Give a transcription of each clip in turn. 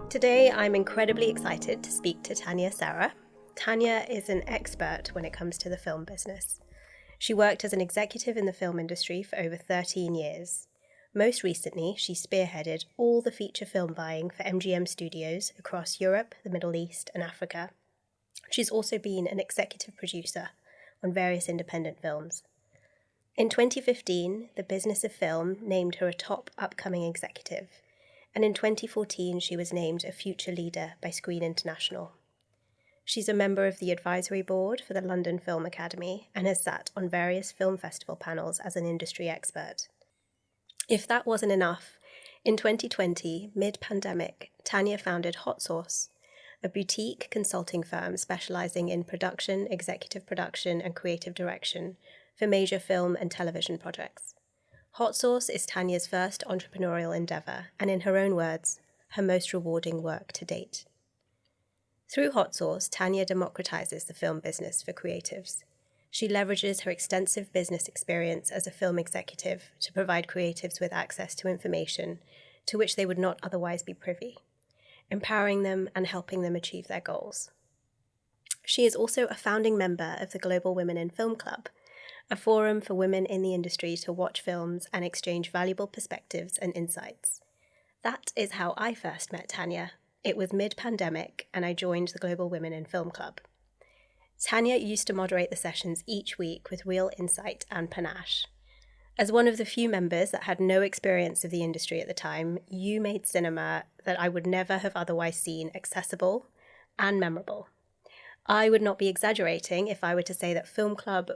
Today, I'm incredibly excited to speak to TANIA SARRA. TANIA is an expert when it comes to the film business. She worked as an executive in the film industry for over 13 years. Most recently, she spearheaded all the feature film buying for MGM Studios across Europe, the Middle East, and Africa. She's also been an executive producer on various independent films. In 2015, the Business of Film named her a top upcoming executive, and in 2014 she was named a future leader by Screen International. She's a member of the advisory board for the London Film Academy and has sat on various film festival panels as an industry expert. If that wasn't enough, in 2020, mid-pandemic, TANIA founded Hot Sauce, a boutique consulting firm specialising in production, executive production and creative direction for major film and television projects. Hot Sauce is TANIA's first entrepreneurial endeavour and, in her own words, her most rewarding work to date. Through Hot Sauce, TANIA democratises the film business for creatives. She leverages her extensive business experience as a film executive to provide creatives with access to information to which they would not otherwise be privy, empowering them and helping them achieve their goals. She is also a founding member of the Global Women in Film Club, a forum for women in the industry to watch films and exchange valuable perspectives and insights. That is how I first met TANIA. It was mid-pandemic, and I joined the Global Women in Film Club. TANIA used to moderate the sessions each week with real insight and panache. As one of the few members that had no experience of the industry at the time, you made cinema that I would never have otherwise seen accessible and memorable. I would not be exaggerating if I were to say that Film Club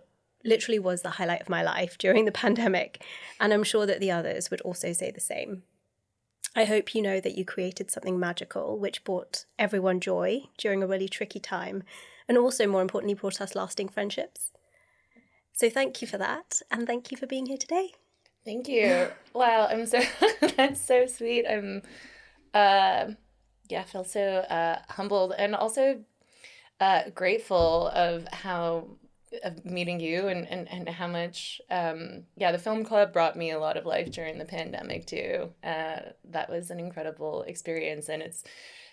literally was the highlight of my life during the pandemic, and I'm sure that the others would also say the same. I hope you know that you created something magical which brought everyone joy during a really tricky time, and also, more importantly, brought us lasting friendships. So thank you for that, and thank you for being here today. Thank you. Wow, that's so sweet. I feel so humbled and also grateful of meeting you and how much, the film club brought me a lot of life during the pandemic too. That was an incredible experience, and it's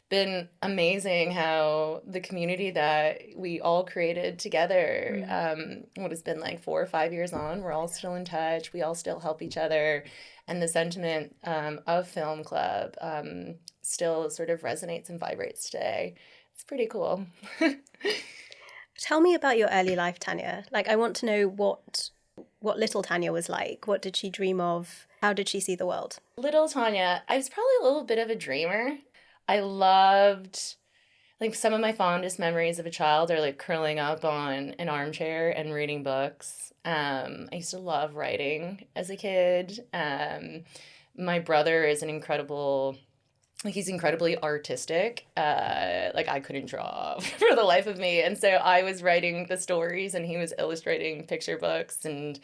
been amazing how the community that we all created together, what has been like 4 or 5 years on, we're all still in touch, we all still help each other, and the sentiment of Film Club still sort of resonates and vibrates today. It's pretty cool. Tell me about your early life, TANIA. I want to know what little TANIA was like. What did she dream of? How did she see the world? Little TANIA, I was probably a little bit of a dreamer. I loved, some of my fondest memories of a child are curling up on an armchair and reading books. I used to love writing as a kid. My brother is he's incredibly artistic. I couldn't draw for the life of me. And so I was writing the stories and he was illustrating picture books. And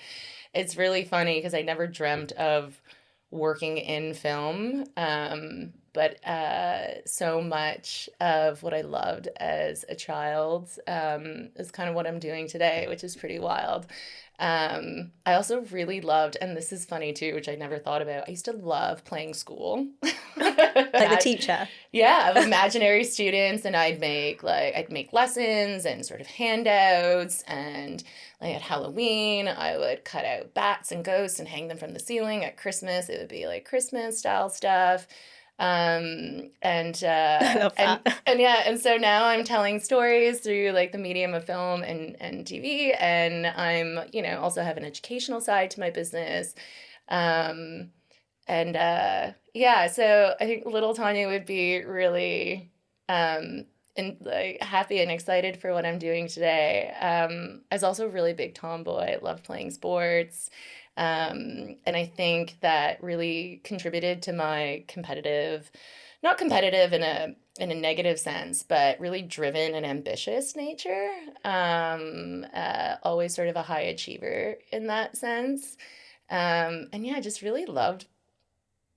it's really funny because I never dreamt of working in film. But so much of what I loved as a child is kind of what I'm doing today, which is pretty wild. I also really loved, and this is funny too, which I never thought about, I used to love playing school. Like the teacher? Yeah, of imaginary students, and I'd make lessons and sort of handouts, and at Halloween, I would cut out bats and ghosts and hang them from the ceiling. At Christmas, it would be Christmas style stuff. I love that. And so now I'm telling stories through the medium of film and TV, and I'm, also have an educational side to my business. So I think little TANIA would be really, happy and excited for what I'm doing today. I was also a really big tomboy. I loved playing sports. And I think that really contributed to my not competitive in a negative sense, but really driven and ambitious nature. Always sort of a high achiever in that sense. I just really loved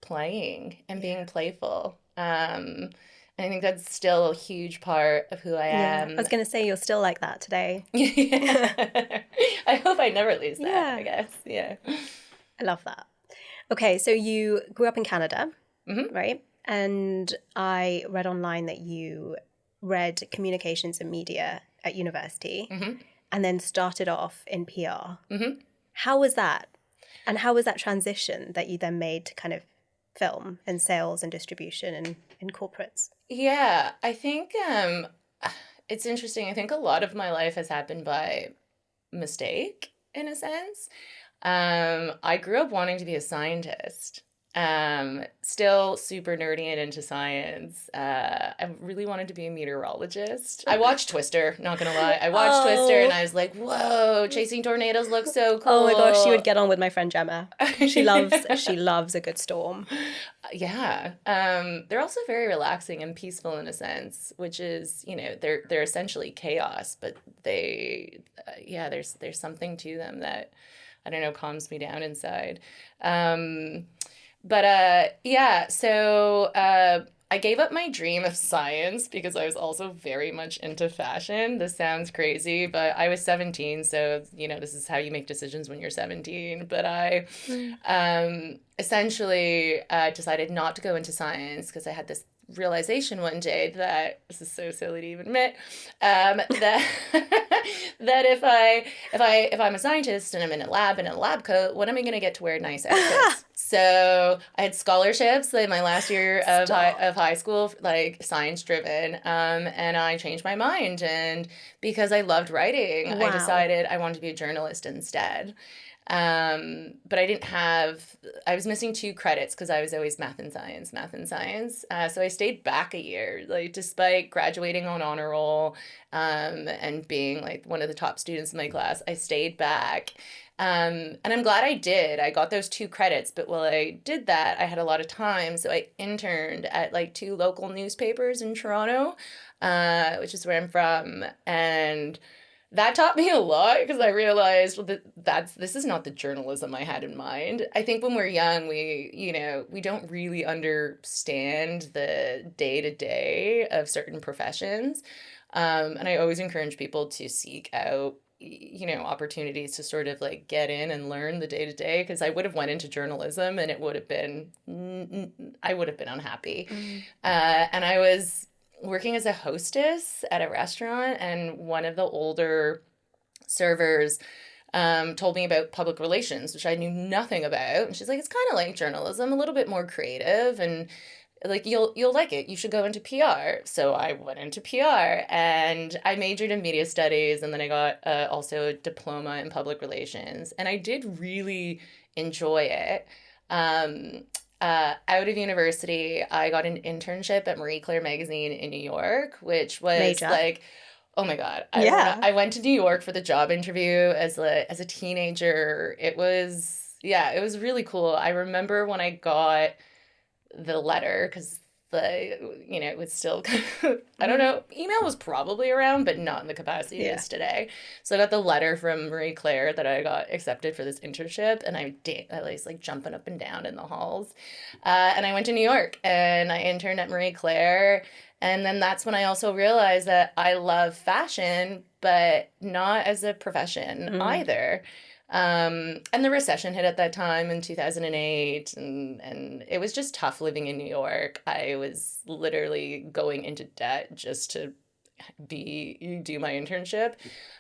playing and being playful. And I think that's still a huge part of who I am. I was going to say, you're still like that today. I hope I never lose that, Yeah. I guess. Yeah. I love that. Okay, so you grew up in Canada, right? And I read online that you read communications and media at university and then started off in PR. How was that? And how was that transition that you then made to kind of film and sales and distribution and in corporates? Yeah, I think it's interesting. I think a lot of my life has happened by mistake, in a sense. I grew up wanting to be a scientist. Still super nerdy and into science. I really wanted to be a meteorologist. I watched Twister, not gonna lie. I watched Twister and I was like, whoa, chasing tornadoes looks so cool. Oh my gosh, you would get on with my friend Gemma. She loves a good storm. Yeah. They're also very relaxing and peaceful in a sense, which is, they're essentially chaos, but there's something to them that, I don't know, calms me down inside. So I gave up my dream of science because I was also very much into fashion. This sounds crazy, but I was 17, so, this is how you make decisions when you're 17. But I essentially decided not to go into science because I had this realization one day that, this is so silly to even admit, that that if I'm a scientist and I'm in a lab in a lab coat, when am I going to get to wear nice outfits? So I had scholarships in my last year of high school, like science driven, and I changed my mind, and because I loved writing, I decided I wanted to be a journalist instead. But I was missing 2 credits because I was always math and science. So I stayed back a year, like despite graduating on honor roll, and being like one of the top students in my class, I stayed back. And I'm glad I did. I got those 2 credits, but while I did that, I had a lot of time. So I interned at like 2 local newspapers in Toronto, which is where I'm from. And that taught me a lot because I realized, well, this is not the journalism I had in mind. I think when we're young, we don't really understand the day-to-day of certain professions. And I always encourage people to seek out, opportunities to sort of like get in and learn the day-to-day, because I would have went into journalism and I would have been unhappy. And I was working as a hostess at a restaurant, and one of the older servers told me about public relations, which I knew nothing about. And she's like, it's kind of like journalism, a little bit more creative, and like you'll like it. You should go into PR. So I went into PR, and I majored in media studies, and then I got also a diploma in public relations, and I did really enjoy it. Out of university, I got an internship at Marie Claire magazine in New York, which was Major. Like, oh my God. I went to New York for the job interview as a teenager. It was really cool. I remember when I got the letter, because it was still kind of, I don't know, email was probably around, but not in the capacity it is today. So I got the letter from Marie Claire that I got accepted for this internship, and I was like jumping up and down in the halls. And I went to New York and I interned at Marie Claire. And then that's when I also realized that I love fashion, but not as a profession either. And the recession hit at that time in 2008, and it was just tough living in New York. I was literally going into debt just to do my internship.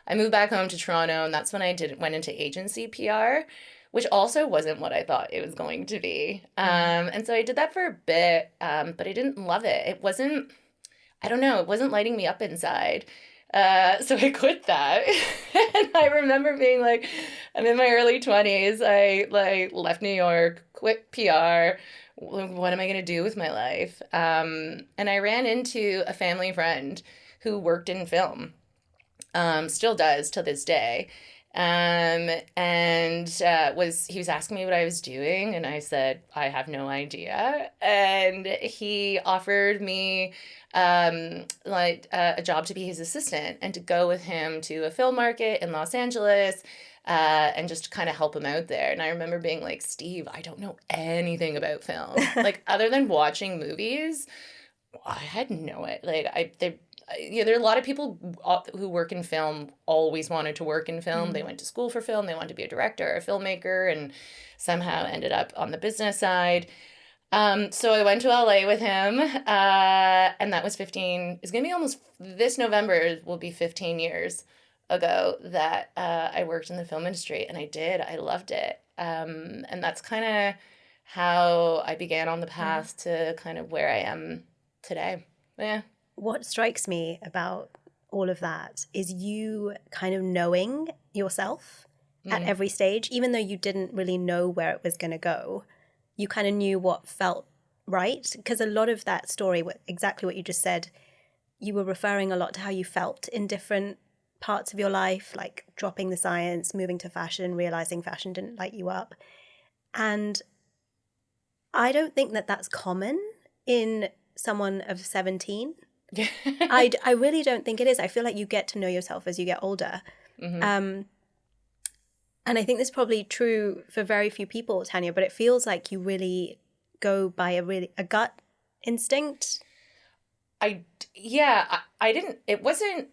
I moved back home to Toronto, and that's when I went into agency PR, which also wasn't what I thought it was going to be. And so I did that for a bit, but I didn't love it. It wasn't lighting me up inside. So I quit that. And I remember being like, I'm in my early 20s. I left New York, quit PR. What am I going to do with my life? And I ran into a family friend who worked in film, still does to this day. He was asking me what I was doing, and I said, I have no idea. And he offered me a job to be his assistant and to go with him to a film market in Los Angeles, and just kind of help him out there. And I remember being like, Steve, I don't know anything about film. Like, other than watching movies, I had no idea. there are a lot of people who work in film always wanted to work in film. They went to school for film. They wanted to be a director or a filmmaker, and somehow ended up on the business side. So I went to LA with him, and that was it's going to be almost, this November will be 15 years ago that I worked in the film industry, and I loved it. And that's kind of how I began on the path to kind of where I am today. Yeah. What strikes me about all of that is you kind of knowing yourself at every stage, even though you didn't really know where it was going to go. You kind of knew what felt right, because a lot of that story, exactly what you just said, you were referring a lot to how you felt in different parts of your life, like dropping the science, moving to fashion, realizing fashion didn't light you up. And I don't think that that's common in someone of 17. I really don't think it is. I feel like you get to know yourself as you get older. And I think this is probably true for very few people, Tania, but it feels like you really go by a gut instinct. I didn't, it wasn't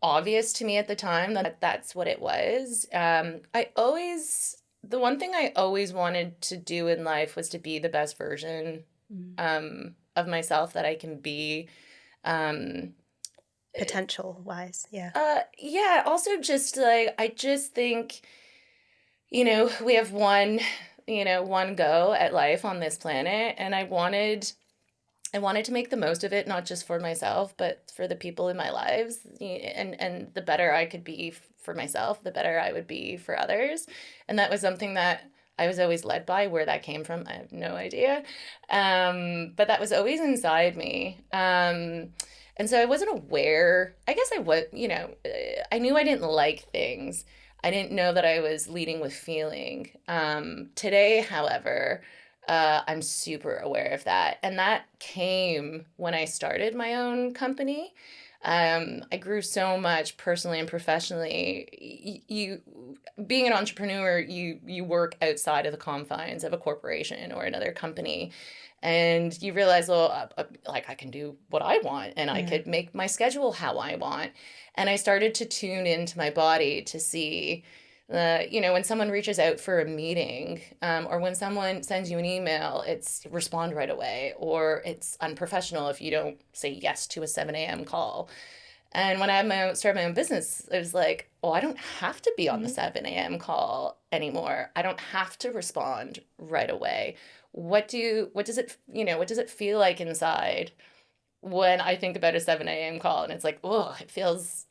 obvious to me at the time that that's what it was. The one thing I always wanted to do in life was to be the best version of myself that I can be. Potential wise, yeah. Yeah, also just like, I just think, we have one go at life on this planet, and I wanted to make the most of it, not just for myself, but for the people in my lives. And the better I could be for myself, the better I would be for others. And that was something that I was always led by. Where that came from, I have no idea. But that was always inside me. And so I wasn't aware. I guess I was, I knew I didn't like things. I didn't know that I was leading with feeling. Today, however, I'm super aware of that. And that came when I started my own company. I grew so much personally and professionally. You being an entrepreneur, you work outside of the confines of a corporation or another company. And you realize, well, like I can do what I want, and I could make my schedule how I want. And I started to tune into my body to see, when someone reaches out for a meeting, or when someone sends you an email, it's respond right away, or it's unprofessional if you don't say yes to a 7 a.m. call. And when I started my own business, it was like, oh, I don't have to be on the 7 a.m. call anymore. I don't have to respond right away. What does it feel like inside when I think about a 7 a.m. call? And it's like, oh, it feels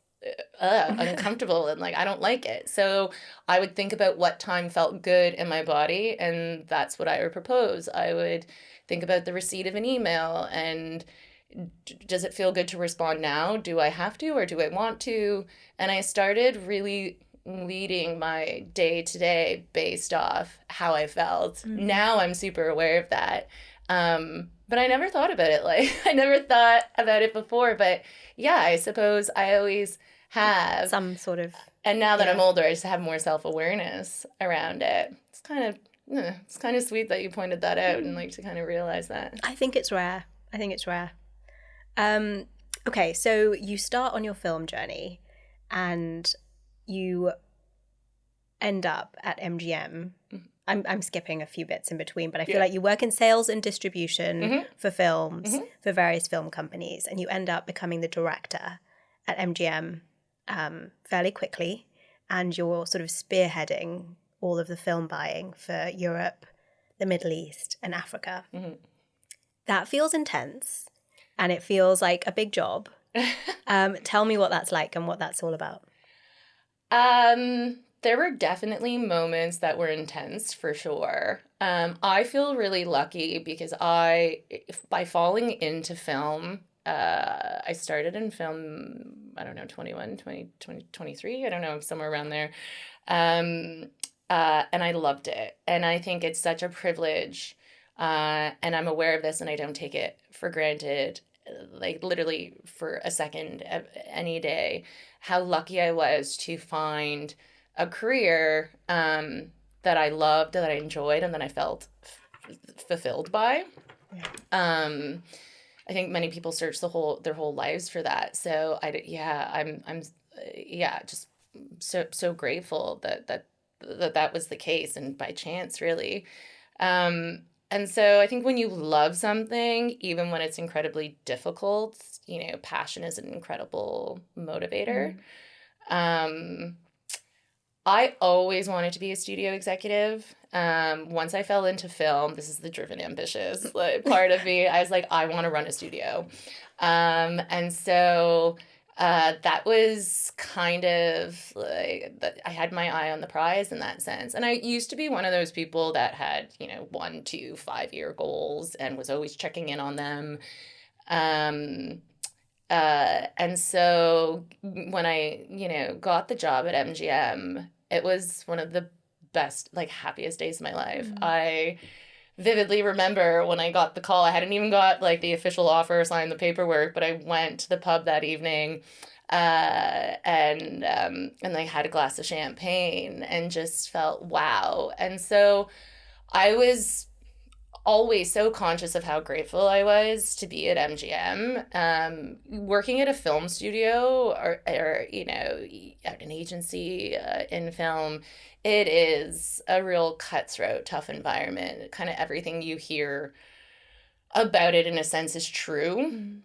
uncomfortable, and like I don't like it. So I would think about what time felt good in my body, and that's what I would propose. I would think about the receipt of an email, and does it feel good to respond now? Do I have to, or do I want to? And I started really leading my day to day based off how I felt. Now I'm super aware of that. But I never thought about it I never thought about it before. But yeah, I suppose I always have some sort of. And now that I'm older, I just have more self-awareness around it. It's kind of sweet that you pointed that out and like to kind of realize that. I think it's rare. Okay, so you start on your film journey and you end up at MGM. I'm skipping a few bits in between, but I feel like you work in sales and distribution for films, for various film companies, and you end up becoming the director at MGM fairly quickly, and you're sort of spearheading all of the film buying for Europe, the Middle East, and Africa. That feels intense, and it feels like a big job. Tell me what that's like and what that's all about. There were definitely moments that were intense, for sure. I feel really lucky because by falling into film, I started in film, I don't know, 23, I don't know, somewhere around there. And I loved it. And I think it's such a privilege. And I'm aware of this, and I don't take it for granted, like literally for a second any day, how lucky I was to find a career that I loved, that I enjoyed, and that I felt fulfilled by. I think many people search their whole lives for that. So I'm just so grateful that was the case, and by chance, really. And so I think when you love something, even when it's incredibly difficult, passion is an incredible motivator. I always wanted to be a studio executive. Once I fell into film, this is the driven, ambitious part of me. I was like, I want to run a studio. And so that was kind of like, I had my eye on the prize in that sense. And I used to be one of those people that had, 1, 2, 5-year goals and was always checking in on them. And so when I, got the job at MGM, it was one of the best, happiest days of my life. I vividly remember when I got the call. I hadn't even got the official offer, signed the paperwork, but I went to the pub that evening, and I had a glass of champagne and just felt wow. And so I was always so conscious of how grateful I was to be at MGM. Working at a film studio or at an agency in film, it is a real cutthroat, tough environment. Kind of everything you hear about it in a sense is true.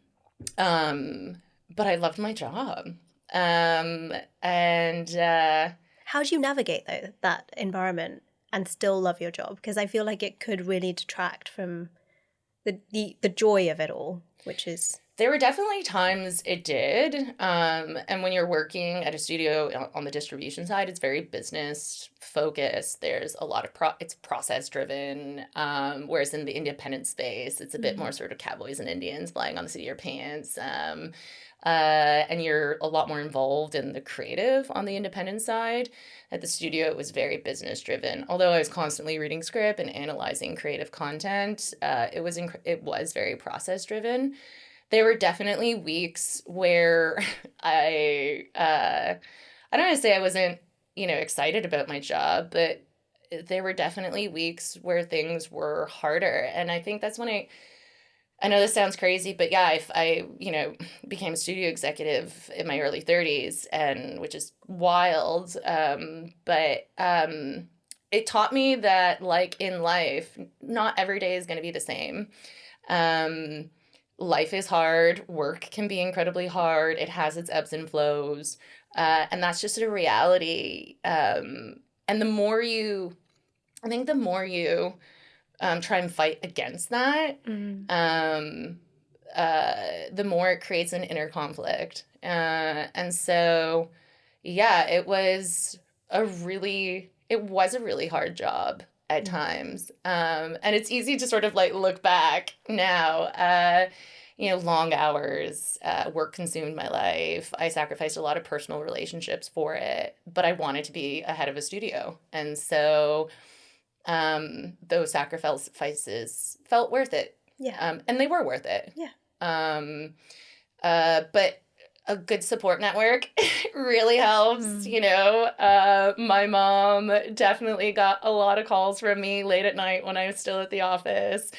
But I loved my job. And how do you navigate that environment and still love your job? Because I feel like it could really detract from the joy of it all, which is... There were definitely times it did. And when you're working at a studio on the distribution side, it's very business focused. There's a lot of it's process driven. Whereas in the independent space, it's a bit more sort of cowboys and Indians flying on the seat of your pants. And you're a lot more involved in the creative on the independent side. At the studio, it was very business driven. Although I was constantly reading script and analyzing creative content, it was very process driven. There were definitely weeks where I don't want to say I wasn't, excited about my job, but there were definitely weeks where things were harder. And I think that's when I know this sounds crazy, but yeah, I became a studio executive in my early 30s, and which is wild. But it taught me that, in life, not every day is going to be the same. Life is hard. Work can be incredibly hard. It has its ebbs and flows. And that's just a reality. And the more you try and fight against that, the more it creates an inner conflict. And so, yeah, it was a really hard job at times. And it's easy to sort of look back now. Long hours, work consumed my life. I sacrificed a lot of personal relationships for it, but I wanted to be ahead of a studio. And so those sacrifices felt worth it. Yeah. And they were worth it. Yeah. But a good support network really helps. My mom definitely got a lot of calls from me late at night when I was still at the office.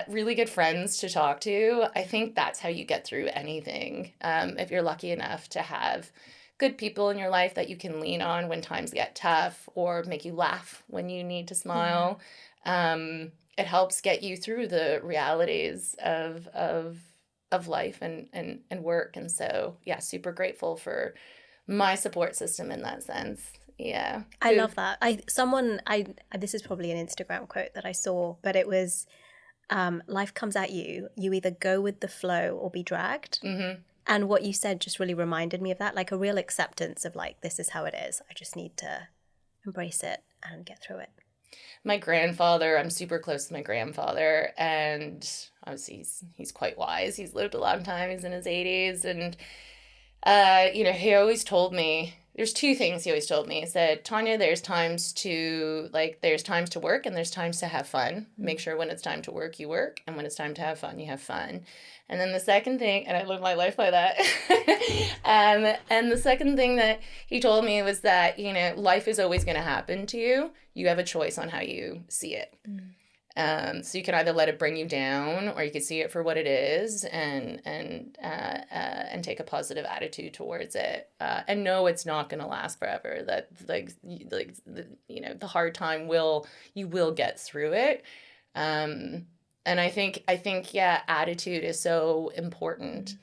Really good friends to talk to. I think that's how you get through anything. If you're lucky enough to have good people in your life that you can lean on when times get tough, or make you laugh when you need to smile. It helps get you through the realities of life and work. And so, yeah, super grateful for my support system in that sense. Yeah. I love that. This is probably an Instagram quote that I saw, but it was, life comes at you. You either go with the flow or be dragged. Mm-hmm. And what you said just really reminded me of that, a real acceptance of this is how it is. I just need to embrace it and get through it. My grandfather, I'm super close to my grandfather, and obviously he's quite wise. He's lived a long time. He's in his 80s. And, he always told me, there's two things he always told me. He said, Tanya, there's times to work and there's times to have fun. Mm-hmm. Make sure when it's time to work, you work. And when it's time to have fun, you have fun. And then the second thing, and I live my life by that. And the second thing that he told me was that, life is always going to happen to you. You have a choice on how you see it. Mm. So you can either let it bring you down, or you can see it for what it is, and take a positive attitude towards it, and know it's not going to last forever. That the hard time you will get through it. And I think yeah, attitude is so important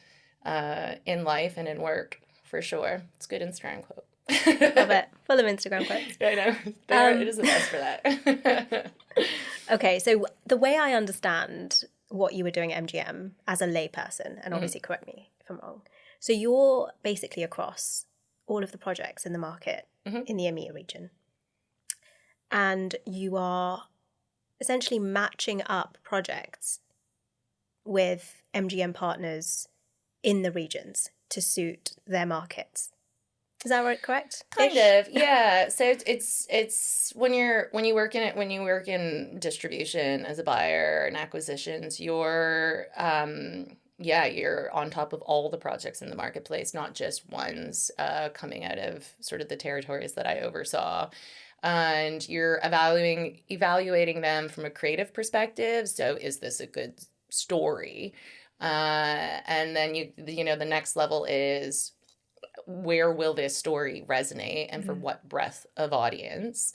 in life and in work, for sure. It's a good Instagram quote. Love it. Full of Instagram quotes. I know. It is the best for that. Okay, so the way I understand what you were doing at MGM as a layperson, and obviously correct me if I'm wrong, so you're basically across all of the projects in the market in the EMEA region, and you are essentially matching up projects with MGM partners in the regions to suit their markets. Is that right? Correct? Kind of, yeah. So it's when you work in distribution as a buyer and acquisitions, you're you're on top of all the projects in the marketplace, not just ones coming out of sort of the territories that I oversaw. And you're evaluating them from a creative perspective. So is this a good story? And then the next level is, where will this story resonate and for what breadth of audience?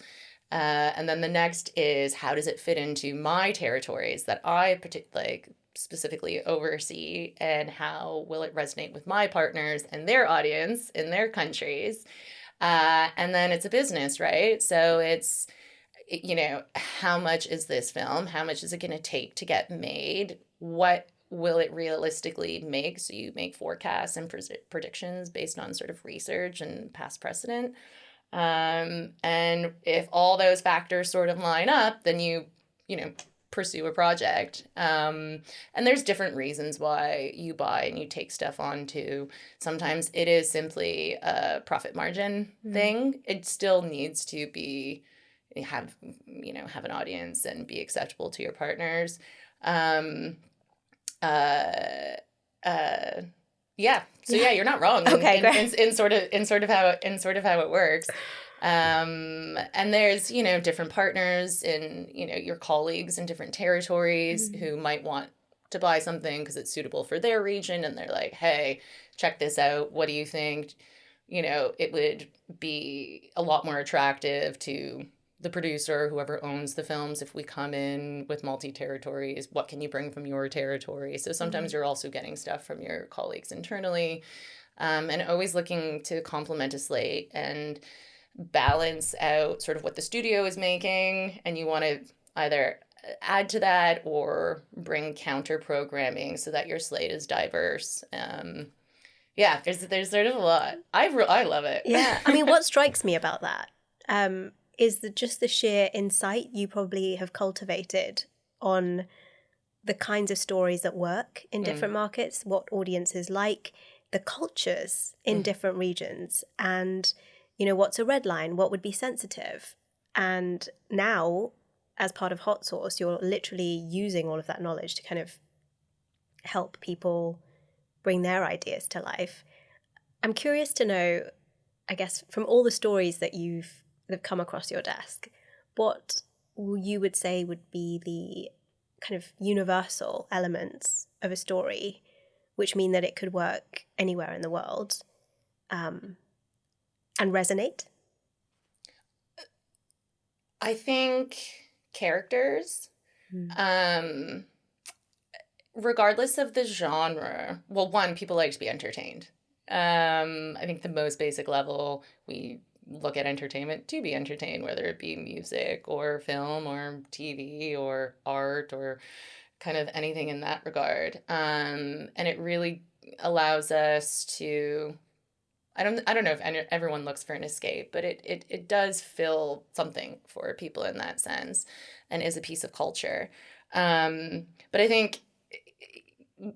And then the next is, how does it fit into my territories that I specifically oversee, and how will it resonate with my partners and their audience in their countries? And then it's a business, right? So it's, how much is this film? How much is it going to take to get made? What will it realistically make? So you make forecasts and predictions based on sort of research and past precedent. And if all those factors sort of line up, then you pursue a project. And there's different reasons why you buy and you take stuff on too. Sometimes it is simply a profit margin thing. It still needs to have an audience and be acceptable to your partners. You're not wrong. In sort of how it works. And there's, different partners and, your colleagues in different territories who might want to buy something because it's suitable for their region. And they're like, hey, check this out. What do you think? It would be a lot more attractive to the producer, whoever owns the films, if we come in with multi-territories, what can you bring from your territory? So sometimes you're also getting stuff from your colleagues internally, and always looking to complement a slate and balance out sort of what the studio is making, and you want to either add to that or bring counter programming so that your slate is diverse. There's sort of a lot. I love it. Yeah, I mean, what strikes me about that is just the sheer insight you probably have cultivated on the kinds of stories that work in different markets, what audiences like, the cultures in different regions, and, what's a red line, what would be sensitive. And now, as part of Hot Sauce, you're literally using all of that knowledge to kind of help people bring their ideas to life. I'm curious to know, I guess, from all the stories that have come across your desk, what you would say would be the kind of universal elements of a story, which mean that it could work anywhere in the world, and resonate? I think characters, regardless of the genre. Well, one, people like to be entertained. I think the most basic level, we look at entertainment to be entertained, whether it be music or film or TV or art or kind of anything in that regard. And it really allows us to, I don't know if everyone looks for an escape, but it does fill something for people in that sense and is a piece of culture. But I think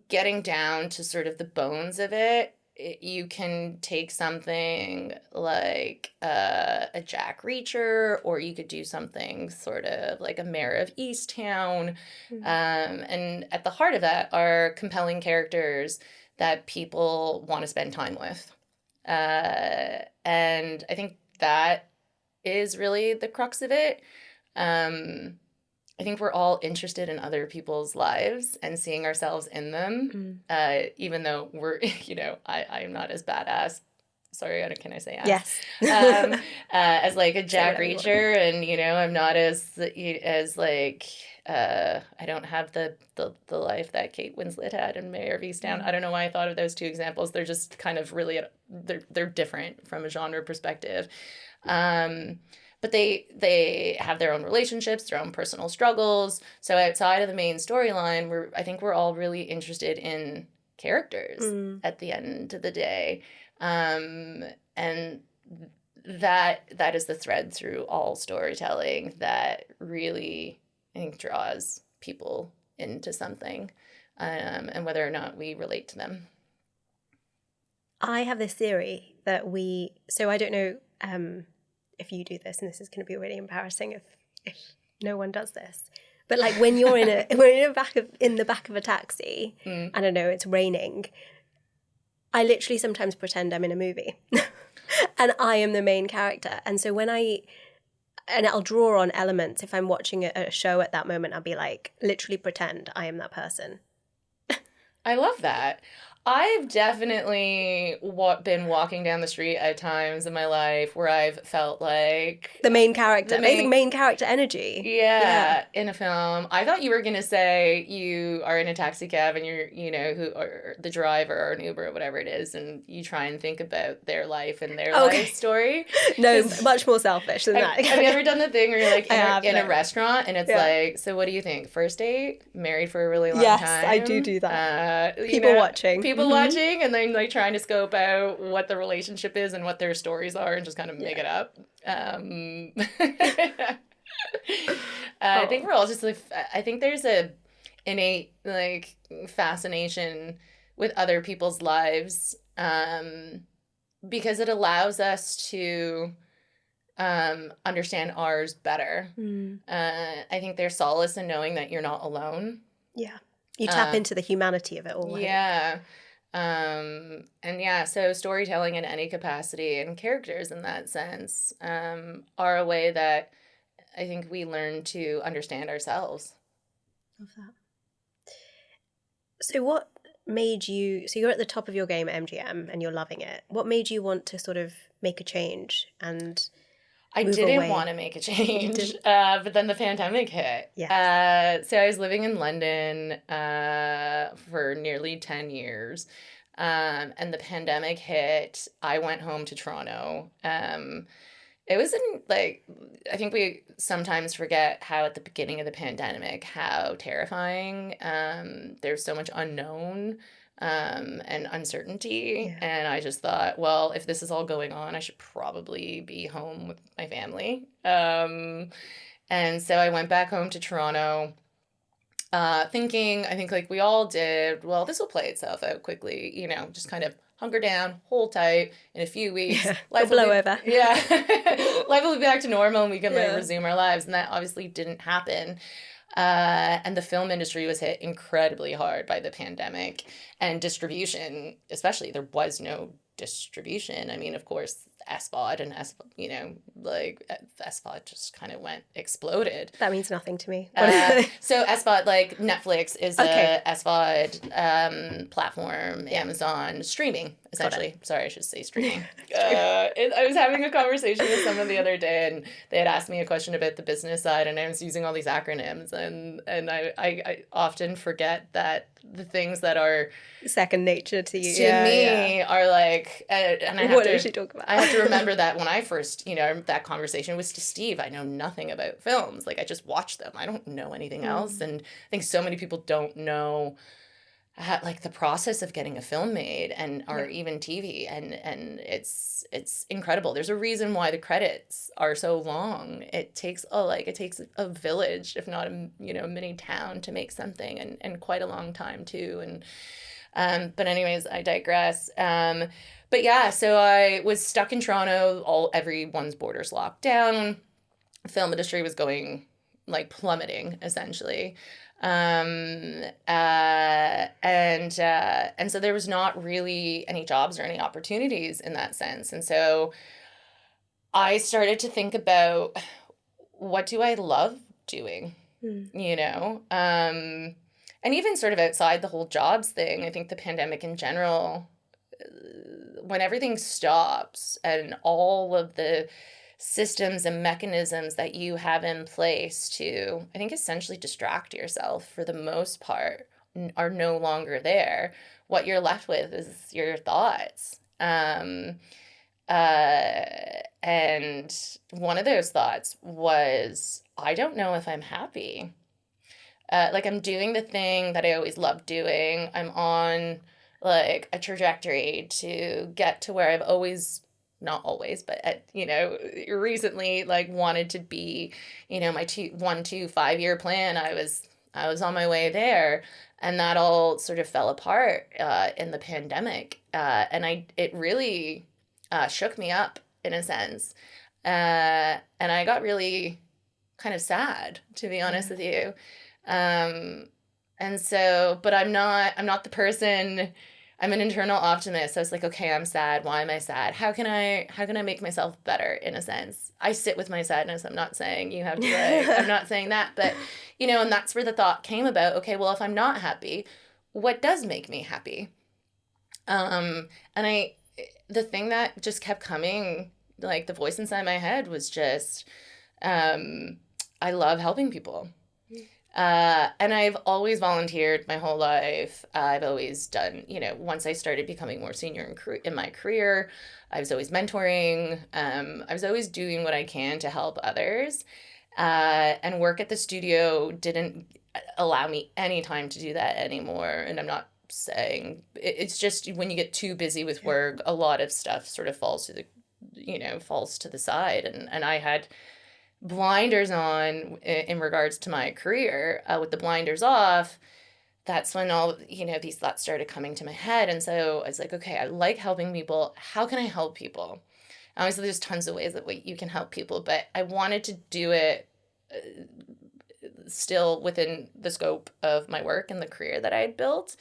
getting down to sort of the bones of it, you can take something like a Jack Reacher, or you could do something sort of like a Mayor of Easttown. And at the heart of that are compelling characters that people want to spend time with. And I think that is really the crux of it. I think we're all interested in other people's lives and seeing ourselves in them, even though we're, I'm not as badass. Sorry, can I say ass? Yes. As like a Jack whatever you want. Reacher, and I'm not as like I don't have the life that Kate Winslet had in Mayor of Easttown. I don't know why I thought of those two examples. They're just kind of really they're different from a genre perspective. But they have their own relationships, their own personal struggles. So outside of the main storyline, I think we're all really interested in characters at the end of the day. And that is the thread through all storytelling that really, I think, draws people into something, and whether or not we relate to them. I have this theory that so I don't know if you do this, and this is going to be really embarrassing if no one does this. But like when you're in the back of a taxi, I don't know, it's raining, I literally sometimes pretend I'm in a movie and I am the main character. And so I'll draw on elements. If I'm watching a show at that moment, I'll be like, literally pretend I am that person. I love that. I've definitely been walking down the street at times in my life where I've felt like the main character, amazing main character energy. Yeah, in a film. I thought you were gonna say you are in a taxi cab and you're, or the driver or an Uber or whatever it is, and you try and think about their life and their life story. No, much more selfish than that. Have you ever done the thing where you're like in a restaurant and it's like, so what do you think? First date? Married for a really long time? Yes, I do that. People watching, and then like trying to scope out what the relationship is and what their stories are and just kind of make it up. I think we're all just like, I think there's a innate like fascination with other people's lives, because it allows us to understand ours better. I think there's solace in knowing that you're not alone. Yeah. You tap into the humanity of it all. Yeah. So storytelling in any capacity and characters in that sense are a way that I think we learn to understand ourselves. Love that. So what made you, so you're at the top of your game at MGM and you're loving it. What made you want to sort of make a change and I didn't want to make a change, but then the pandemic hit. Yes. So I was living in London for nearly 10 years, and the pandemic hit. I went home to Toronto. It was I think we sometimes forget how at the beginning of the pandemic, how terrifying, there's so much unknown and uncertainty. Yeah. And I just thought, well, if this is all going on, I should probably be home with my family. And so I went back home to Toronto, thinking, I think like we all did, well, this will play itself out quickly, just kind of hunker down, hold tight. In a few weeks, life will blow over. Yeah. Life will be back to normal and we can resume our lives. And that obviously didn't happen. And the film industry was hit incredibly hard by the pandemic, and distribution, especially, there was no distribution. I mean, of course, SVOD and SVOD just kind of exploded. That means nothing to me. So SVOD, like Netflix is a SVOD platform, Amazon streaming, essentially. Sorry, I should say streaming. I was having a conversation with someone the other day, and they had asked me a question about the business side, and I was using all these acronyms, and I often forget that the things that are second nature to you to me are like, and I have what does she talk about? I have to remember that when I first, that conversation was to Steve, I know nothing about films. Like, I just watch them. I don't know anything else. And I think so many people don't know like the process of getting a film made or even TV, and it's incredible. There's a reason why the credits are so long. It takes a village, if not a mini town, to make something, and quite a long time too. And but anyways, I digress. But yeah, so I was stuck in Toronto. Everyone's borders locked down. The film industry was going like plummeting, essentially. And so there was not really any jobs or any opportunities in that sense. And so I started to think about, what do I love doing? you know? And even sort of outside the whole jobs thing, I think the pandemic in general, when everything stops and all of the systems and mechanisms that you have in place to, I think, essentially distract yourself for the most part are no longer there. What you're left with is your thoughts. And one of those thoughts was, I don't know if I'm happy. Like, I'm doing the thing that I always loved doing. I'm on like a trajectory to get to where I've always, not always, but recently, like, wanted to be. My 5 year plan, I was on my way there, and that all sort of fell apart in the pandemic, and it really shook me up in a sense, and I got really kind of sad, to be honest with you. And so, but I'm not the person. I'm an internal optimist. So it's like, okay, I'm sad. Why am I sad? How can I make myself better, in a sense? I sit with my sadness. I'm not saying you have to, I'm not saying that, but, and that's where the thought came about. Okay, well, if I'm not happy, what does make me happy? And the thing that just kept coming, like the voice inside my head was just, I love helping people. And I've always volunteered my whole life. I've always done, once I started becoming more senior in my career, I was always mentoring. I was always doing what I can to help others. And work at the studio didn't allow me any time to do that anymore. And I'm not saying, it's just when you get too busy with work, a lot of stuff sort of falls to the side. And I had blinders on in regards to my career. With the blinders off, that's when all these thoughts started coming to my head. And so I was like, okay, I like helping people. How can I help people? Obviously, there's tons of ways that you can help people, but I wanted to do it still within the scope of my work and the career that I had built.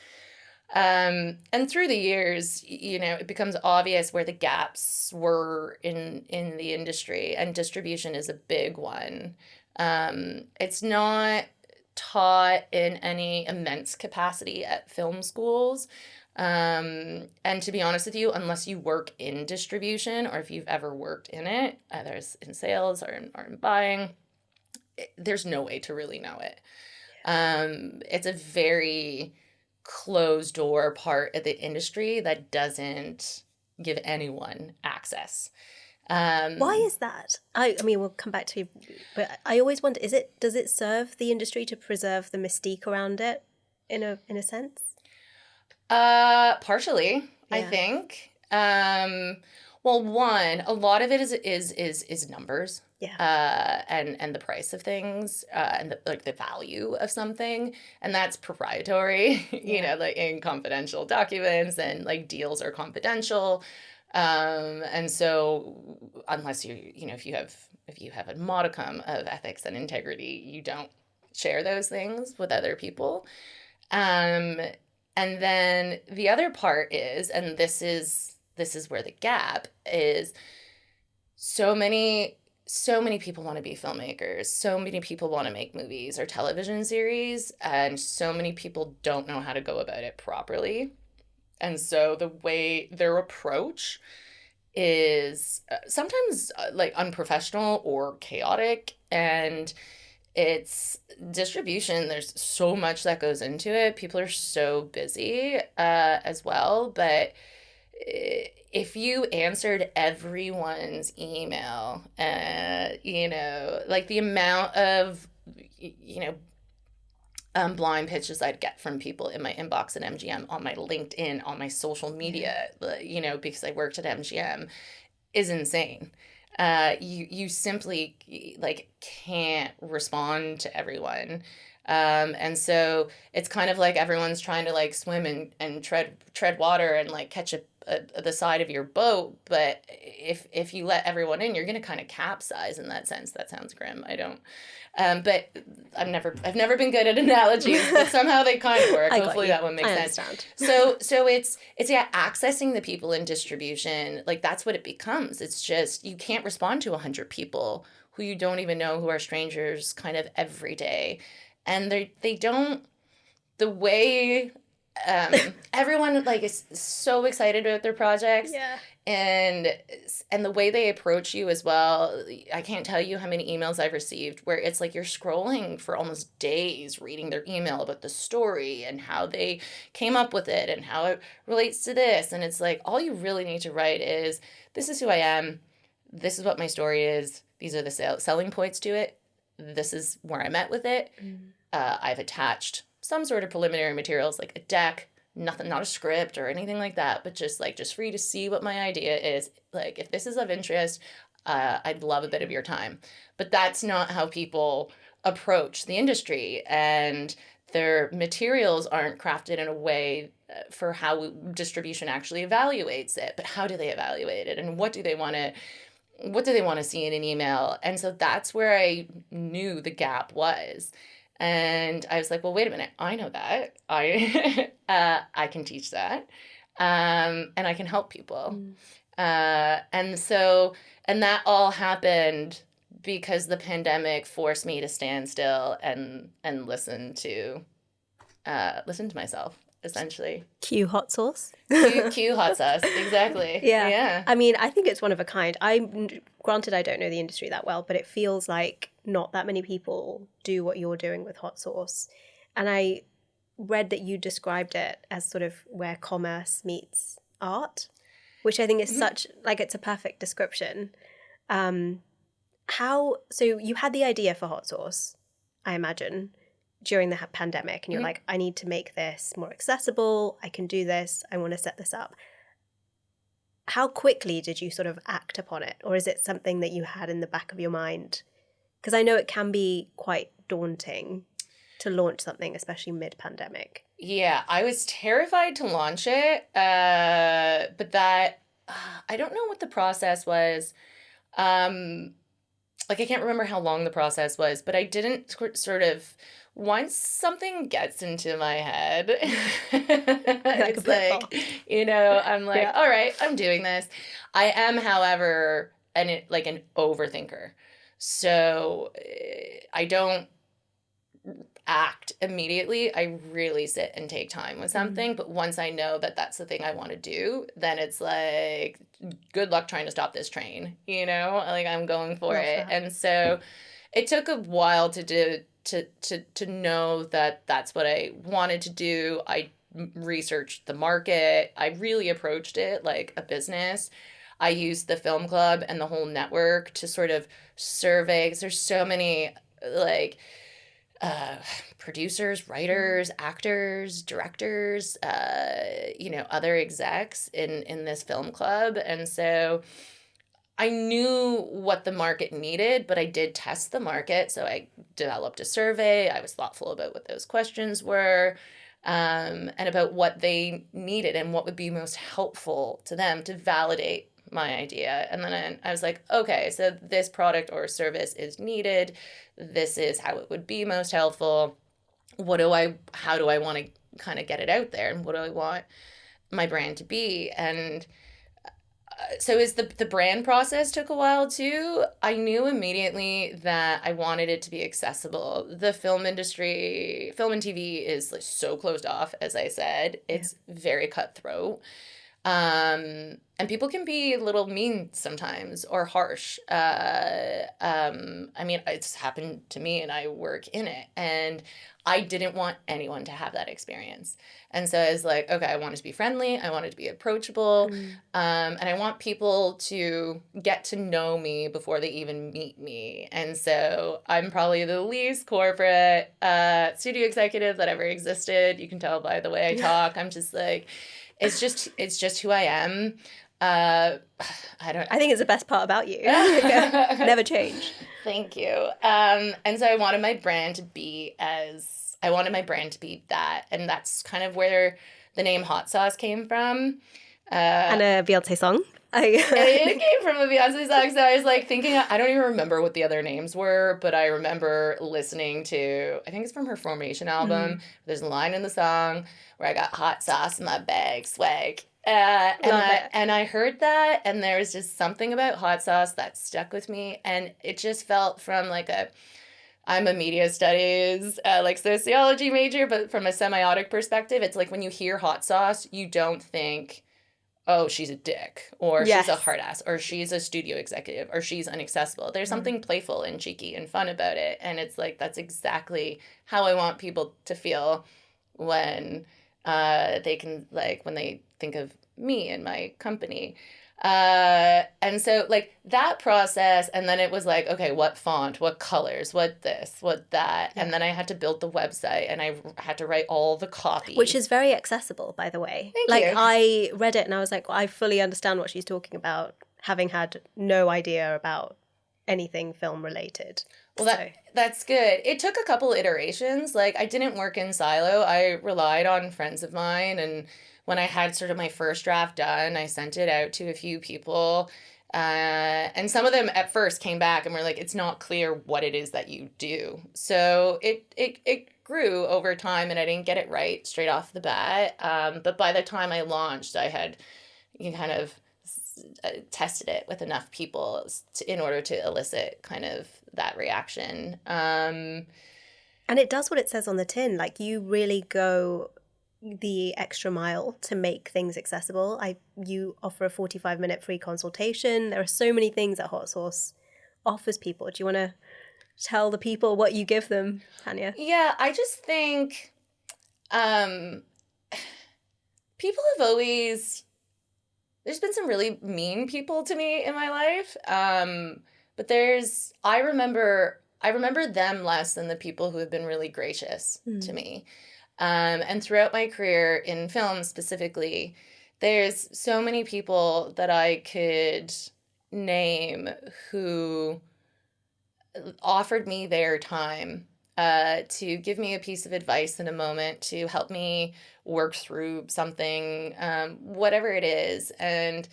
And through the years, it becomes obvious where the gaps were in the industry, and distribution is a big one. It's not taught in any immense capacity at film schools. And to be honest with you, unless you work in distribution, or if you've ever worked in it, either in sales or in buying, there's no way to really know it. It's a very closed door part of the industry that doesn't give anyone access. Why is that? I mean, we'll come back to, but I always wonder, does it serve the industry to preserve the mystique around it in a sense? Partially, yeah. I think. Well, one, a lot of it is numbers. Yeah. And the price of things, and the value of something, and that's proprietary. Yeah. Like in confidential documents, and like deals are confidential. And so unless if you have a modicum of ethics and integrity, you don't share those things with other people. And then the other part is, and this is where the gap is, so many people want to be filmmakers. So many people want to make movies or television series, and so many people don't know how to go about it properly. And so the way their approach is sometimes like unprofessional or chaotic, and it's distribution. There's so much that goes into it. People are so busy as well, but if you answered everyone's email, like the amount of, blind pitches I'd get from people in my inbox at MGM, on my LinkedIn, on my social media, because I worked at MGM, is insane. You simply like can't respond to everyone. And so it's kind of like everyone's trying to like swim and tread water and like catch the side of your boat. But if you let everyone in, you're going to kind of capsize in that sense. That sounds grim. I don't, but I've never been good at analogies, but somehow they kind of work. Hopefully that one makes sense. So it's accessing the people in distribution. Like that's what it becomes. It's just, you can't respond to 100 people who you don't even know, who are strangers kind of every day. And they don't, the way everyone like is so excited about their projects. Yeah. And the way they approach you as well. I can't tell you how many emails I've received where it's like you're scrolling for almost days reading their email about the story and how they came up with it and how it relates to this. And it's like, all you really need to write is, this is who I am. This is what my story is. These are the selling points to it. This is where I'm at with it. I've attached some sort of preliminary materials like a deck, nothing, not a script or anything like that, but just for you to see what my idea is. Like, if this is of interest, I'd love a bit of your time. But that's not how people approach the industry, and their materials aren't crafted in a way for how distribution actually evaluates it. But how do they evaluate it, and what do they want to see in an email? And so that's where I knew the gap was. And I was like, well, wait a minute. I know that. I can teach that. And I can help people. And that all happened because the pandemic forced me to stand still and listen to myself, essentially. Cue hot sauce. Cue hot sauce, exactly. Yeah. I mean, I think it's one of a kind. Granted, I don't know the industry that well, but it feels like not that many people do what you're doing with hot sauce. And I read that you described it as sort of where commerce meets art, which I think is such, like, it's a perfect description. So you had the idea for hot sauce, I imagine, during the pandemic, and you're like, I need to make this more accessible. I can do this. I want to set this up. How quickly did you sort of act upon it? Or is it something that you had in the back of your mind? Because I know it can be quite daunting to launch something, especially mid-pandemic. Yeah, I was terrified to launch it, but that, I don't know what the process was. I can't remember how long the process was, but I didn't sort of, once something gets into my head, it's like, I'm like, all right, I'm doing this. I am, however, an overthinker. So I don't act immediately. I really sit and take time with something. But once I know that that's the thing I want to do, then it's like, good luck trying to stop this train, like, I'm going for it. And so it took a while to know that that's what I wanted to do. I researched the market. I really approached it like a business. I used the film club and the whole network to sort of survey, because there's so many producers, writers, actors, directors, other execs in this film club. And so I knew what the market needed, but I did test the market. So I developed a survey. I was thoughtful about what those questions were, and about what they needed and what would be most helpful to them to validate my idea. And then I was like, okay, so this product or service is needed. This is how it would be most helpful. How do I want to kind of get it out there? And what do I want my brand to be? And so the brand process took a while too. I knew immediately that I wanted it to be accessible. The film industry, film and TV is like so closed off, as I said. It's very cutthroat. And people can be a little mean sometimes or harsh. It's happened to me and I work in it, and I didn't want anyone to have that experience. And so I was like, okay, I want it to be friendly. I want it to be approachable. And I want people to get to know me before they even meet me. And so I'm probably the least corporate studio executive that ever existed. You can tell by the way I talk. I'm just like, it's just who I am. I think it's the best part about you. Never change. Thank you. And so I wanted my brand to be that. And that's kind of where the name Hot Sauce came from. And a Beyonce song. It came from a Beyonce song. So I was like thinking, I don't even remember what the other names were, but I remember listening to, I think it's from her Formation album. There's a line in the song where I got hot sauce in my bag, swag. And I heard that, and there was just something about hot sauce that stuck with me, and it just felt from like I'm a media studies, like sociology major, but from a semiotic perspective, it's like when you hear hot sauce, you don't think, oh, she's a dick, or she's a hard ass, or she's a studio executive, or she's inaccessible. There's something playful and cheeky and fun about it. And it's like, that's exactly how I want people to feel when they can, like, when they think of me and my company. And so like that process, and then it was like, okay, what font, what colors, what this, what that, and then I had to build the website, and I had to write all the copy, which is very accessible, by the way. Thank you. I read it and I was like, well, I fully understand what she's talking about, having had no idea about anything film related. Well, that's good. It took a couple iterations. Like, I didn't work in silo. I relied on friends of mine, and when I had sort of my first draft done, I sent it out to a few people. And some of them at first came back and were like, it's not clear what it is that you do. So it grew over time, and I didn't get it right straight off the bat. But by the time I launched, I had kind of tested it with enough people in order to elicit kind of that reaction. And it does what it says on the tin. Like, you really go the extra mile to make things accessible. You offer a 45-minute free consultation. There are so many things that Hot Sauce offers people. Do you want to tell the people what you give them, Tania? Yeah, I just think people have always... There's been some really mean people to me in my life, but I remember them less than the people who have been really gracious to me. And throughout my career in film specifically, there's so many people that I could name who offered me their time to give me a piece of advice in a moment, to help me work through something, whatever it is. And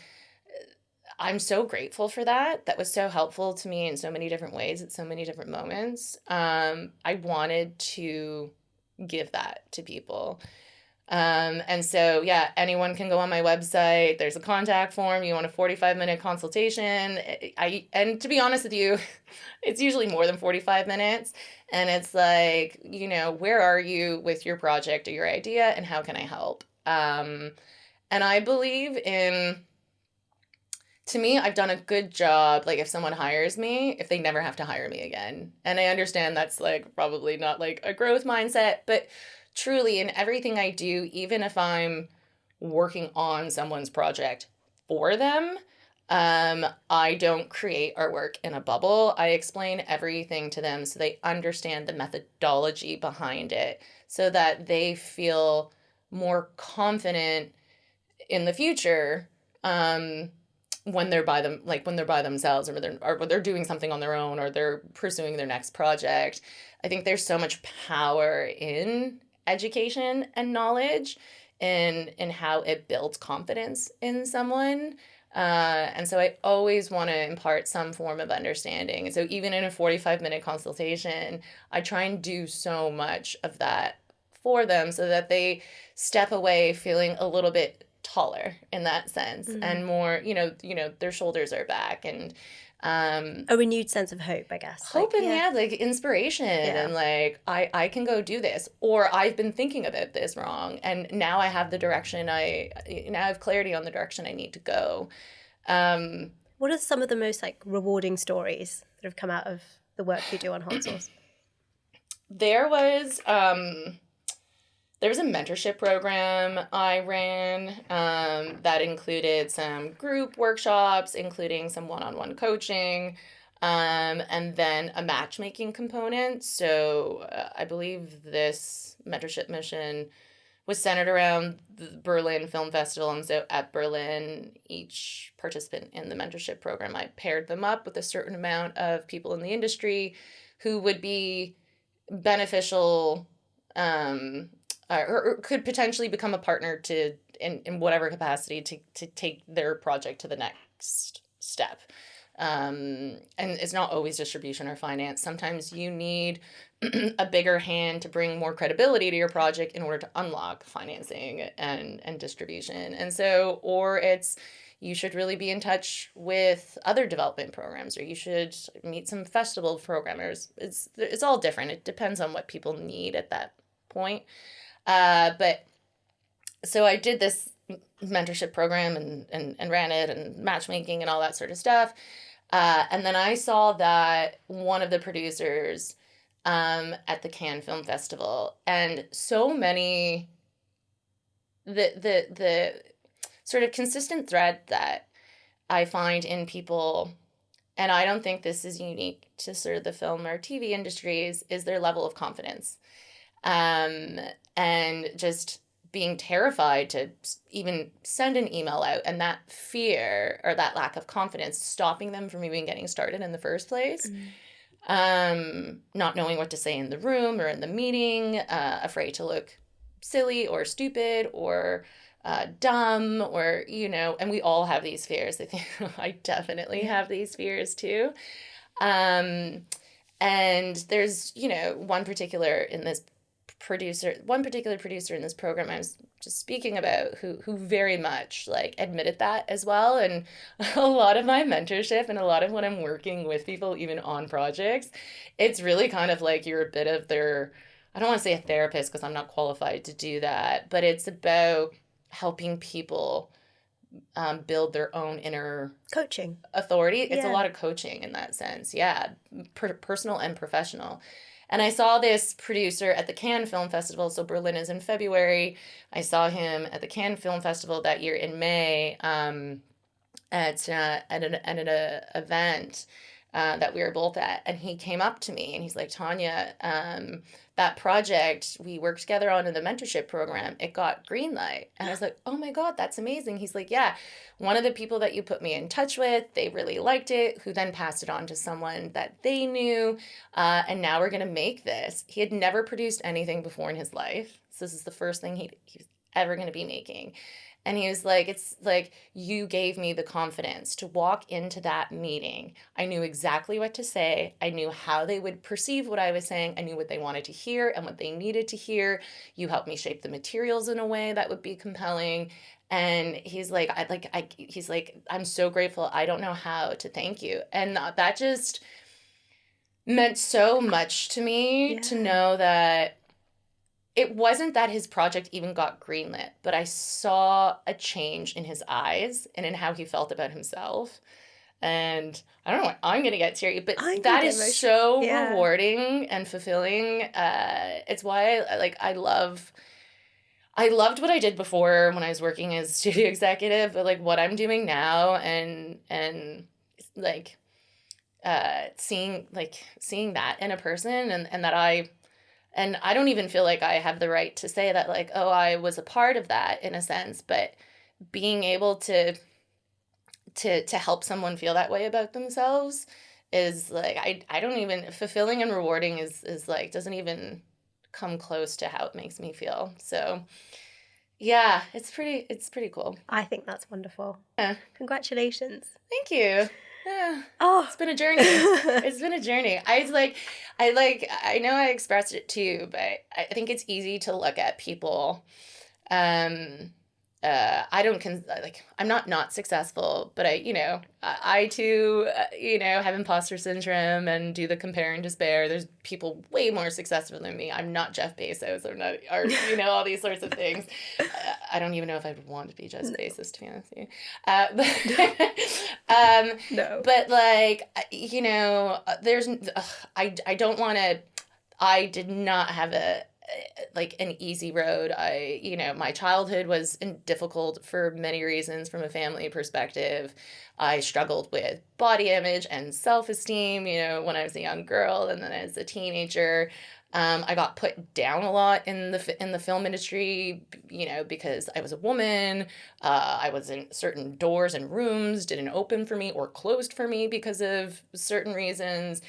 I'm so grateful for that. That was so helpful to me in so many different ways at so many different moments. I wanted to give that to people. And so, yeah, anyone can go on my website. There's a contact form. You want a 45-minute consultation. And to be honest with you, it's usually more than 45 minutes. And it's like, where are you with your project or your idea, and how can I help? And I believe to me, I've done a good job. Like, if someone hires me, if they never have to hire me again. And I understand that's like probably not like a growth mindset, but truly in everything I do, even if I'm working on someone's project for them, I don't create artwork in a bubble. I explain everything to them so they understand the methodology behind it, so that they feel more confident in the future, when they're by themselves, or they're doing something on their own, or they're pursuing their next project. I think there's so much power in education and knowledge, in how it builds confidence in someone. And so I always want to impart some form of understanding. And so even in a 45-minute consultation, I try and do so much of that for them, so that they step away feeling a little bit taller in that sense, and more, their shoulders are back, and a renewed sense of hope, I guess. Hope, and like inspiration, and like, I can go do this, or I've been thinking about this wrong, and now I have the direction, now I have clarity on the direction I need to go. What are some of the most like rewarding stories that have come out of the work you do on Hot Sauce? There was a mentorship program I ran that included some group workshops, including some one-on-one coaching, and then a matchmaking component. So I believe this mentorship mission was centered around the Berlin Film Festival. And so at Berlin, each participant in the mentorship program, I paired them up with a certain amount of people in the industry who would be beneficial, or could potentially become a partner in whatever capacity to take their project to the next step. And it's not always distribution or finance. Sometimes you need a bigger hand to bring more credibility to your project in order to unlock financing and distribution. And so, or it's, you should really be in touch with other development programs, or you should meet some festival programmers. It's all different. It depends on what people need at that point. But so I did this mentorship program and ran it, and matchmaking and all that sort of stuff. And then I saw that one of the producers at the Cannes Film Festival, and so many, the sort of consistent thread that I find in people, and I don't think this is unique to sort of the film or TV industries, is their level of confidence. And just being terrified to even send an email out, and that fear or that lack of confidence stopping them from even getting started in the first place. Not knowing what to say in the room or in the meeting, afraid to look silly or stupid or dumb, or, and we all have these fears. I think I definitely have these fears too. And there's, one particular producer in this program I was just speaking about who very much admitted that as well. And a lot of my mentorship and a lot of when I'm working with people, even on projects, it's really kind of like you're a bit of their, I don't want to say a therapist because I'm not qualified to do that, but it's about helping people build their own inner coaching authority. It's a lot of coaching in that sense. Yeah. Personal and professional. And I saw this producer at the Cannes Film Festival. So Berlin is in February. I saw him at the Cannes Film Festival that year in May at an event that we were both at. And he came up to me and he's like, Tania, that project we worked together on in the mentorship program, it got green light. And I was like, oh my God, that's amazing. He's like, yeah, one of the people that you put me in touch with, they really liked it, who then passed it on to someone that they knew. And now we're going to make this. He had never produced anything before in his life. So this is the first thing he's ever going to be making. And he was like, it's like, you gave me the confidence to walk into that meeting. I knew exactly what to say. I knew how they would perceive what I was saying. I knew what they wanted to hear and what they needed to hear. You helped me shape the materials in a way that would be compelling. And he's like, he's like, I'm so grateful. I don't know how to thank you. And that just meant so much to me to know that it wasn't that his project even got greenlit, but I saw a change in his eyes and in how he felt about himself. And I don't know, I'm going to get teary, but that is so rewarding and fulfilling. It's why I loved what I did before when I was working as studio executive, but what I'm doing now and seeing that in a person and that and I don't even feel like I have the right to say that, I was a part of that in a sense, but being able to help someone feel that way about themselves is I don't even, fulfilling and rewarding is doesn't even come close to how it makes me feel. So yeah, it's pretty cool. I think that's wonderful. Yeah. Congratulations. Thank you. Yeah. Oh, it's been a journey. It's been a journey. I know I expressed it too, but I think it's easy to look at people. I'm not successful, but I too, have imposter syndrome and do the compare and despair. There's people way more successful than me. I'm not Jeff Bezos or all these sorts of things. I don't even know if I'd want to be Jeff Bezos, to be honest with you. No. But there's, I don't want to, I did not have an easy road. My childhood was difficult for many reasons from a family perspective. I struggled with body image and self-esteem, when I was a young girl, and then as a teenager. I got put down a lot in the film industry, because I was a woman. I was in certain doors and rooms didn't open for me or closed for me because of certain reasons.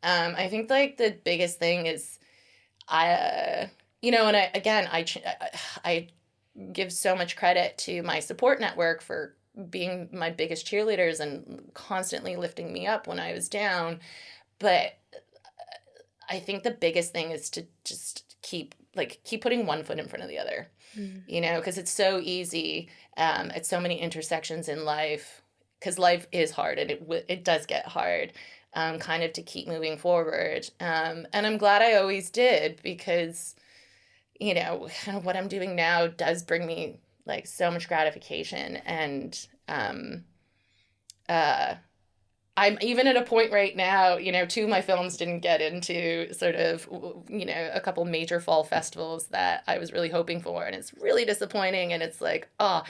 I think the biggest thing is I give so much credit to my support network for being my biggest cheerleaders and constantly lifting me up when I was down. But I think the biggest thing is to just keep putting one foot in front of the other, you know, because it's so easy at so many intersections in life, because life is hard and it does get hard, kind of to keep moving forward. And I'm glad I always did, because, you know, kind of what I'm doing now does bring me like so much gratification. And I'm even at a point right now, you know, 2 of my films didn't get into sort of, you know, a couple major fall festivals that I was really hoping for. And it's really disappointing. And it's like, oh,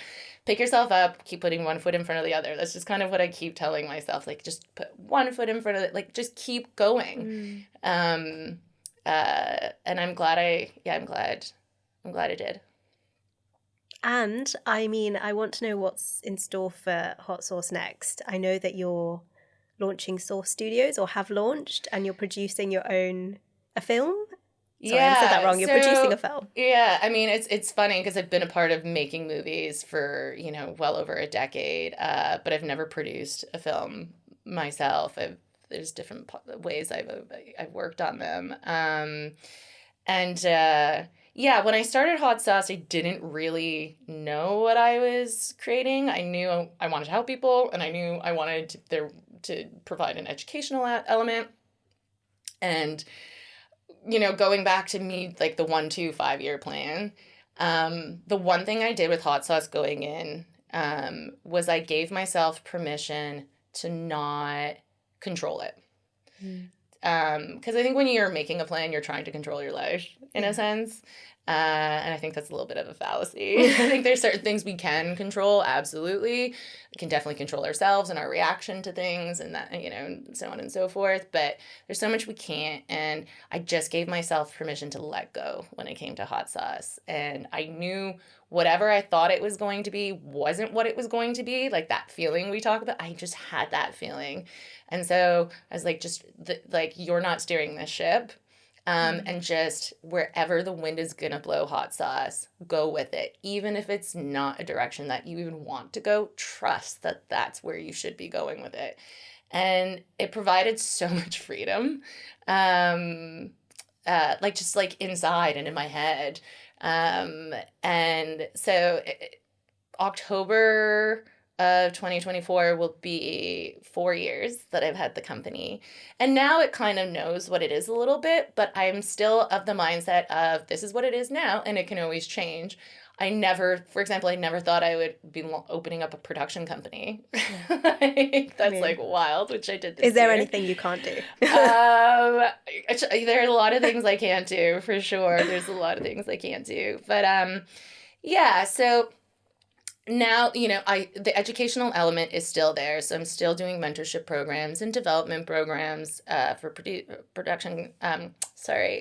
pick yourself up, keep putting one foot in front of the other. That's just kind of what I keep telling myself. Like, just put one foot in front of it. Like, just keep going. And I'm glad I'm glad I did. And I mean, I want to know what's in store for Hot Sauce next. I know that you're launching Source Studios, or have launched, and you're producing a film. Sorry, I said that wrong. You're producing a film. Yeah, I mean, it's funny because I've been a part of making movies for, you know, well over a decade, but I've never produced a film myself. There's different ways I've worked on them. Yeah, when I started Hot Sauce, I didn't really know what I was creating. I knew I wanted to help people, and I knew I wanted to provide an educational element. And, you know, going back to me, like the 1-2-5-year plan, the one thing I did with Hot Sauce going in was I gave myself permission to not control it. Because I think when you're making a plan, you're trying to control your life in a sense. And I think that's a little bit of a fallacy. I think there's certain things we can control, absolutely. We can definitely control ourselves and our reaction to things, and that, you know, and so on and so forth. But there's so much we can't. And I just gave myself permission to let go when it came to Hot Sauce. And I knew whatever I thought it was going to be wasn't what it was going to be. Like that feeling we talk about, I just had that feeling. And so I was like, you're not steering this ship. And just wherever the wind is going to blow, Hot Sauce, go with it. Even if it's not a direction that you even want to go, trust that that's where you should be going with it. And it provided so much freedom, inside and in my head. And so October of 2024 will be 4 years that I've had the company. And now it kind of knows what it is a little bit, but I'm still of the mindset of this is what it is now, and it can always change. For example, I never thought I would be opening up a production company. That's like wild, which I did this year. Is there anything you can't do? There are a lot of things I can't do, for sure. There's a lot of things I can't do. But yeah, so now, you know, the educational element is still there. So I'm still doing mentorship programs and development programs for production,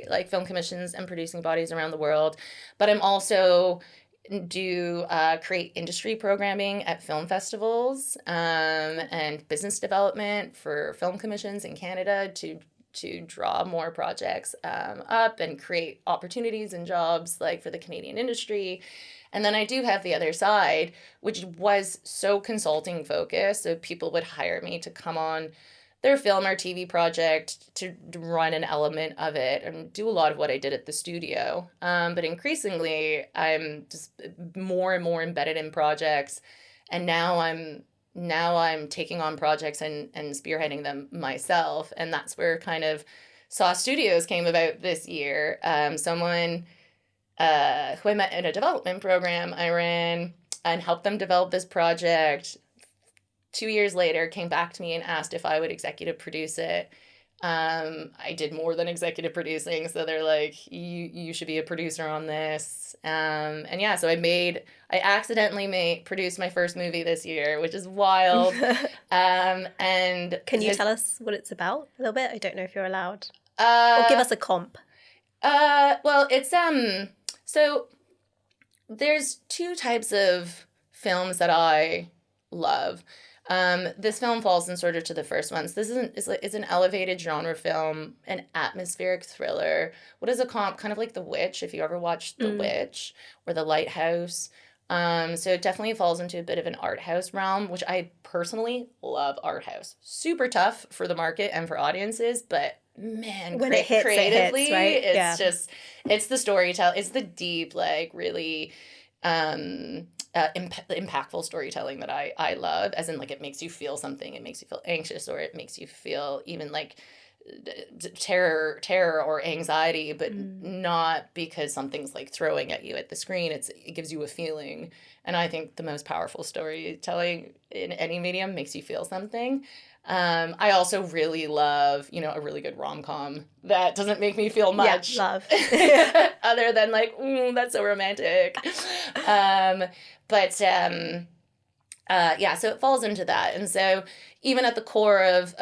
like film commissions and producing bodies around the world. But I'm also create industry programming at film festivals and business development for film commissions in Canada to draw more projects up and create opportunities and jobs like for the Canadian industry. And then I do have the other side, which was so consulting focused. So people would hire me to come on their film or TV project to run an element of it and do a lot of what I did at the studio. But increasingly, I'm just more and more embedded in projects. And now I'm taking on projects and spearheading them myself. And that's where kind of Sauce Studios came about this year. Someone who I met in a development program I ran and helped them develop this project. 2 years later, came back to me and asked if I would executive produce it. I did more than executive producing, so they're like, you should be a producer on this. And yeah, so I accidentally produced my first movie this year, which is wild. And can you tell us what it's about a little bit? I don't know if you're allowed. Or give us a comp. Well, it's so there's 2 types of films that I love. This film falls in sort of to the first one. So it's an elevated genre film, an atmospheric thriller. What is a comp? Kind of like The Witch, if you ever watched The Witch or The Lighthouse. So it definitely falls into a bit of an art house realm, which I personally love. Art house. Super tough for the market and for audiences, but man, when it hits, creatively, it hits, right? it's just, it's the storytelling, it's the deep, like really impactful storytelling that I love, as in like it makes you feel something, it makes you feel anxious, or it makes you feel even like terror or anxiety, but not because something's like throwing at you at the screen. It gives you a feeling. And I think the most powerful storytelling in any medium makes you feel something. I also really love, a really good rom-com that doesn't make me feel much. Yeah, love. Other than like, that's so romantic. So it falls into that. And so even at the core of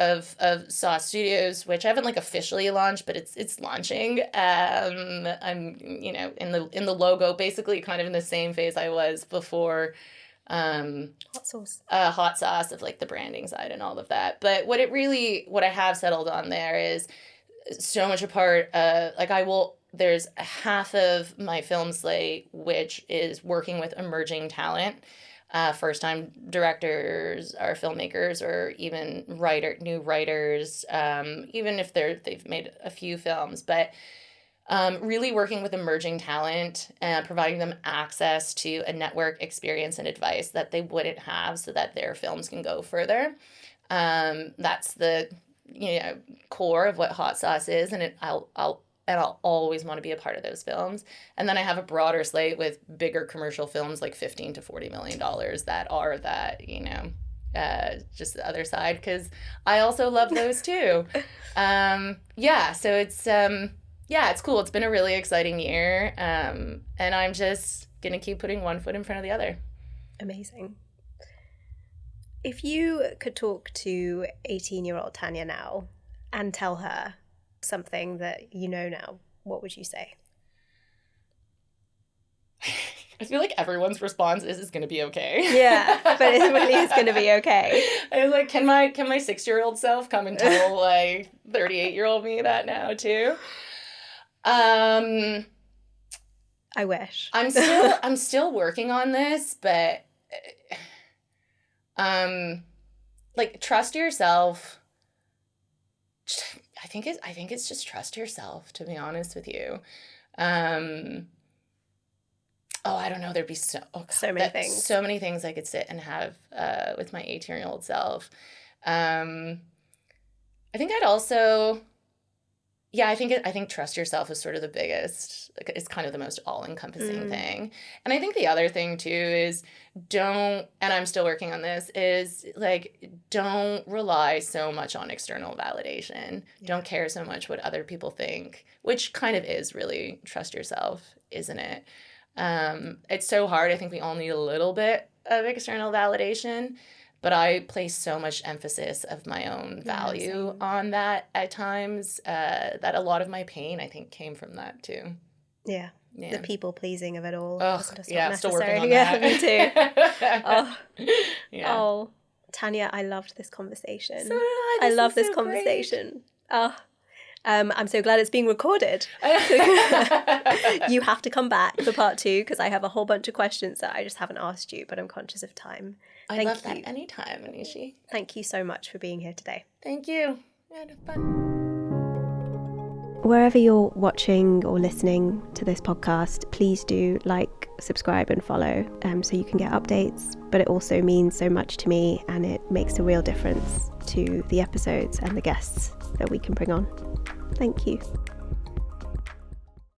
SAW Studios, which I haven't like officially launched, but it's launching. I'm, in the logo, basically kind of in the same phase I was before hot sauce of like the branding side and all of that. But what I have settled on there is so much a part of there's half of my film slate, which is working with emerging talent, first-time directors or filmmakers, or even new writers, even if they've made a few films, but really working with emerging talent and providing them access to a network experience and advice that they wouldn't have, so that their films can go further. That's the core of what Hot Sauce is, and I'll always want to be a part of those films. And then I have a broader slate with bigger commercial films, like $15 to $40 million, that are that, just the other side, because I also love those too. So it's cool. It's been a really exciting year. And I'm just going to keep putting one foot in front of the other. Amazing. If you could talk to 18-year-old Tania now and tell her something that you know now, what would you say? I feel like everyone's response is going to be okay. Yeah, but it really is going to be okay. I was like, can my 6-year-old self come and tell like 38-year-old me that now too? I wish. I'm still working on this, but trust yourself. I think it's just trust yourself, to be honest with you. I don't know. There'd be so many things. So many things I could sit and have with my 18-year-old self. I think I'd also, I think trust yourself is sort of the biggest. It's kind of the most all-encompassing thing. And I think the other thing too is and I'm still working on this, is like, don't rely so much on external validation. Yeah. Don't care so much what other people think, which kind of is really trust yourself, isn't it? It's so hard. I think we all need a little bit of external validation, but I place so much emphasis of my own value on that at times, that a lotot of my pain, I think, came from that too. Yeah. The people pleasing of it all. Still working on that. Me too. Oh, Tania, I loved this conversation. So did I. I love this conversation. Great. I'm so glad it's being recorded. You have to come back for part 2, because I have a whole bunch of questions that I just haven't asked you, but I'm conscious of time. I love that anytime, Anishi. Thank you so much for being here today. Thank you. I had fun. Wherever you're watching or listening to this podcast, please do like, subscribe and follow, so you can get updates. But it also means so much to me, and it makes a real difference to the episodes and the guests that we can bring on. Thank you.